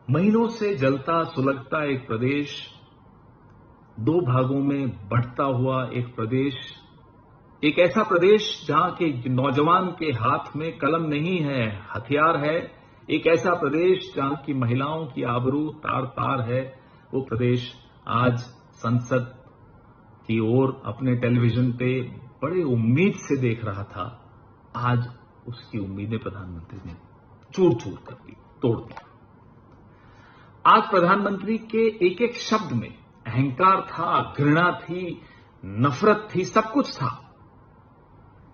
महीनों से जलता सुलगता एक प्रदेश, दो भागों में बढ़ता हुआ एक प्रदेश, एक ऐसा प्रदेश जहां के नौजवान के हाथ में कलम नहीं है, हथियार है। एक ऐसा प्रदेश जहां की महिलाओं की आबरू तार तार है। वो प्रदेश आज संसद की ओर अपने टेलीविजन पे बड़े उम्मीद से देख रहा था। आज उसकी उम्मीदें प्रधानमंत्री ने चूर चूर कर दी, तोड़ दिया। आज प्रधानमंत्री के एक एक शब्द में अहंकार था, घृणा थी, नफरत थी, सब कुछ था।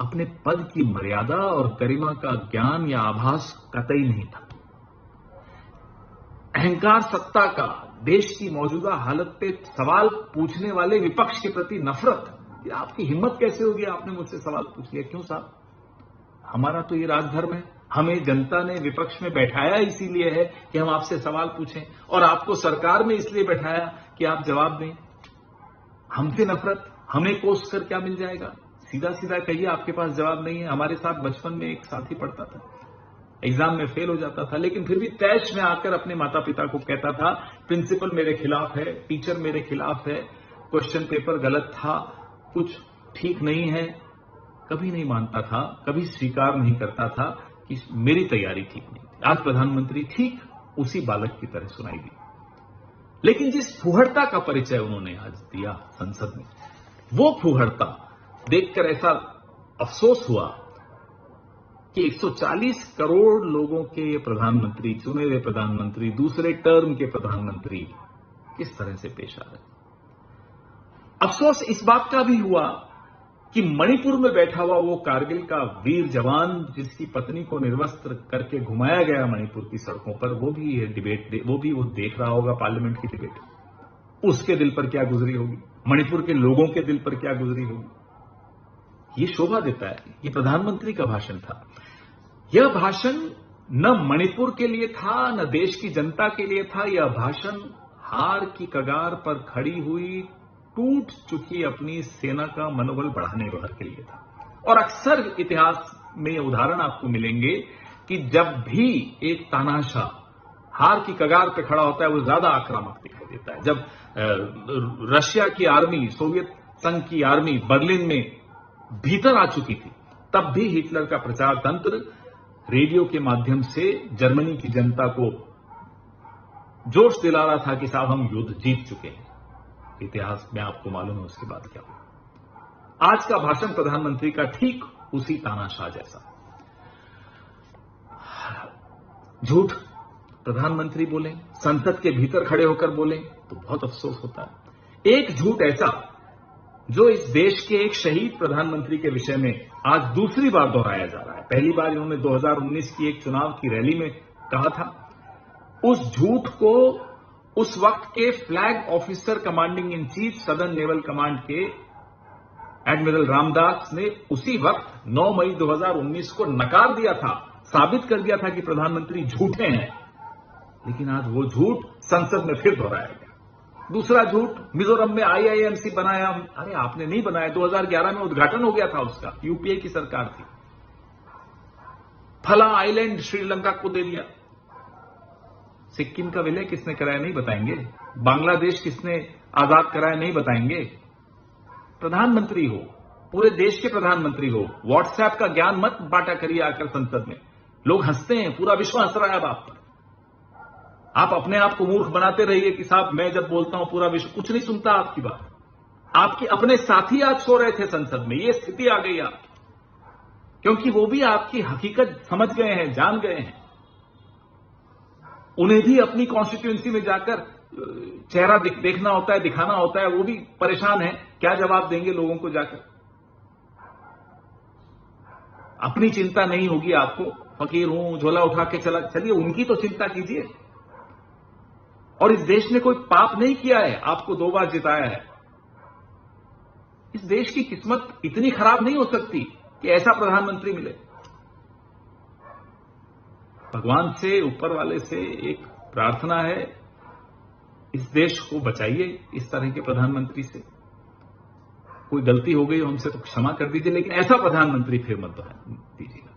अपने पद की मर्यादा और गरिमा का ज्ञान या आभास कतई नहीं था। अहंकार सत्ता का, देश की मौजूदा हालत पे सवाल पूछने वाले विपक्ष के प्रति नफरत। ये आपकी हिम्मत कैसे होगी, आपने मुझसे सवाल पूछ लिया? क्यों साहब, हमारा तो ये राजधर्म है। हमें जनता ने विपक्ष में बैठाया इसीलिए है कि हम आपसे सवाल पूछें, और आपको सरकार में इसलिए बैठाया कि आप जवाब दें। हमसे नफरत, हमें कोस कर क्या मिल जाएगा? सीधा सीधा कहिए आपके पास जवाब नहीं है। हमारे साथ बचपन में एक साथी पढ़ता था, एग्जाम में फेल हो जाता था, लेकिन फिर भी तैश में आकर अपने माता पिता को कहता था प्रिंसिपल मेरे खिलाफ है, टीचर मेरे खिलाफ है, क्वेश्चन पेपर गलत था, कुछ ठीक नहीं है। कभी नहीं मानता था, कभी स्वीकार नहीं करता था कि मेरी तैयारी ठीक नहीं थी। आज प्रधानमंत्री ठीक उसी बालक की तरह सुनाई दी। लेकिन जिस फूहड़ता का परिचय उन्होंने आज दिया संसद में, वो फूहड़ता देखकर ऐसा अफसोस हुआ कि 140 करोड़ लोगों के ये प्रधानमंत्री, चुने हुए प्रधानमंत्री, दूसरे टर्म के प्रधानमंत्री किस तरह से पेश आ रहे। अफसोस इस बात का भी हुआ कि मणिपुर में बैठा हुआ वो कारगिल का वीर जवान जिसकी पत्नी को निर्वस्त्र करके घुमाया गया मणिपुर की सड़कों पर, वो भी ये डिबेट वो देख रहा होगा, पार्लियामेंट की डिबेट। उसके दिल पर क्या गुजरी होगी, मणिपुर के लोगों के दिल पर क्या गुजरी होगी। ये शोभा देता है। ये प्रधानमंत्री का भाषण था। यह भाषण न मणिपुर के लिए था, न देश की जनता के लिए था। यह भाषण हार की कगार पर खड़ी हुई, टूट चुकी अपनी सेना का मनोबल बढ़ाने भर के लिए था। और अक्सर इतिहास में उदाहरण आपको मिलेंगे कि जब भी एक तानाशाह हार की कगार पर खड़ा होता है, वो ज्यादा आक्रामक दिखाई देता है। जब रशिया की आर्मी, सोवियत संघ की आर्मी बर्लिन में भीतर आ चुकी थी, तब भी हिटलर का प्रचार तंत्र रेडियो के माध्यम से जर्मनी की जनता को जोश दिला रहा था कि साहब हम युद्ध जीत चुके हैं। इतिहास में आपको मालूम है उसके बाद क्या हुआ। आज का भाषण प्रधानमंत्री का ठीक उसी तानाशाह जैसा। झूठ प्रधानमंत्री बोले, संसद के भीतर खड़े होकर बोले, तो बहुत अफसोस होता है। एक झूठ ऐसा जो इस देश के एक शहीद प्रधानमंत्री के विषय में आज दूसरी बार दोहराया जा रहा है। पहली बार इन्होंने 2019 की एक चुनाव की रैली में कहा था। उस झूठ को उस वक्त के flag officer commanding in chief southern naval command के एडमिरल रामदास ने उसी वक्त 9 मई 2019 को नकार दिया था, साबित कर दिया था कि प्रधानमंत्री झूठे हैं। लेकिन आज वो झूठ संसद में फिर दोहराया गया। दूसरा झूठ, मिजोरम में आईआईएमसी बनाया। अरे आपने नहीं बनाया, 2011 में उद्घाटन हो गया था उसका, यूपीए की सरकार थी। फला आइलैंड श्रीलंका को दे दिया। सिक्किम का विलय किसने कराया नहीं बताएंगे। बांग्लादेश किसने आजाद कराया नहीं बताएंगे। प्रधानमंत्री हो, पूरे देश के प्रधानमंत्री हो, व्हाट्सएप का ज्ञान मत बांटा करिए आकर संसद में। लोग हंसते हैं, पूरा विश्व हंस रहा है अब आप पर। आप अपने आप को मूर्ख बनाते रहिए कि साहब मैं जब बोलता हूं पूरा विश्व कुछ नहीं सुनता आपकी बात। आपके अपने साथी आज सो रहे थे संसद में, ये स्थिति आ गई आपकी, क्योंकि वो भी आपकी हकीकत समझ गए हैं, जान गए हैं। उन्हें भी अपनी कॉन्स्टिट्यूएंसी में जाकर चेहरा देखना होता है, दिखाना होता है। वो भी परेशान है, क्या जवाब देंगे लोगों को जाकर। अपनी चिंता नहीं होगी आपको, फकीर हूं, झोला उठा के चलिए, उनकी तो चिंता कीजिए। और इस देश ने कोई पाप नहीं किया है, आपको 2 बार जिताया है। इस देश की किस्मत इतनी खराब नहीं हो सकती कि ऐसा प्रधानमंत्री मिले। भगवान से, ऊपर वाले से एक प्रार्थना है, इस देश को बचाइए इस तरह के प्रधानमंत्री से। कोई गलती हो गई हमसे तो क्षमा कर दीजिए, लेकिन ऐसा प्रधानमंत्री फिर मत दीजिएगा।